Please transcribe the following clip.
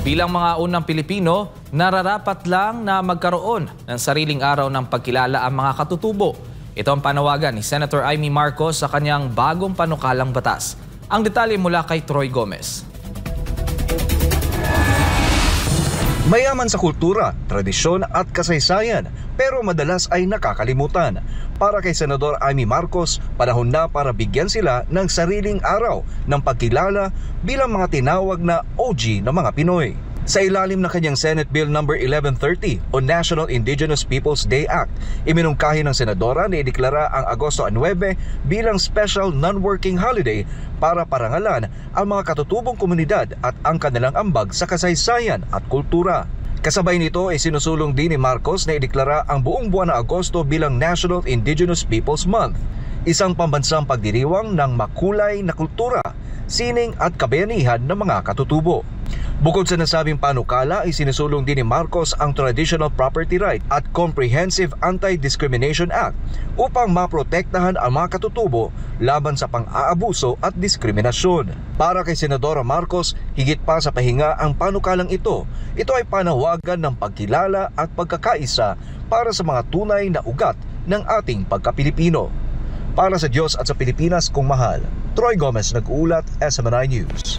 Bilang mga unang Pilipino, nararapat lang na magkaroon ng sariling araw ng pagkilala ang mga katutubo. Ito ang panawagan ni Senator Amy Marcos sa kanyang bagong panukalang batas. Ang detalye mula kay Troy Gomez. Mayaman sa kultura, tradisyon at kasaysayan, pero madalas ay nakakalimutan. Para kay Senador Amy Marcos, panahon na para bigyan sila ng sariling araw ng pagkilala bilang mga tinawag na OG ng mga Pinoy. Sa ilalim ng kanyang Senate Bill No. 1130 o National Indigenous Peoples Day Act, iminungkahi ng senadora na ideklara ang Agosto 9 bilang special non-working holiday para parangalan ang mga katutubong komunidad at ang kanilang ambag sa kasaysayan at kultura. Kasabay nito ay sinusulong din ni Marcos na ideklara ang buong buwan ng Agosto bilang National Indigenous Peoples Month, isang pambansang pagdiriwang ng makulay na kultura, sining at kabayanihan ng mga katutubo. Bukod sa nasabing panukala ay sinusulong din ni Marcos ang Traditional Property Right at Comprehensive Anti-Discrimination Act upang maprotektahan ang mga katutubo laban sa pang-aabuso at diskriminasyon. Para kay Senadora Marcos, higit pa sa pahinga ang panukalang ito ay panawagan ng pagkilala at pagkakaisa para sa mga tunay na ugat ng ating pagka-Pilipino. Para sa Diyos at sa Pilipinas kung mahal, Troy Gomez nag-uulat, SMNI News.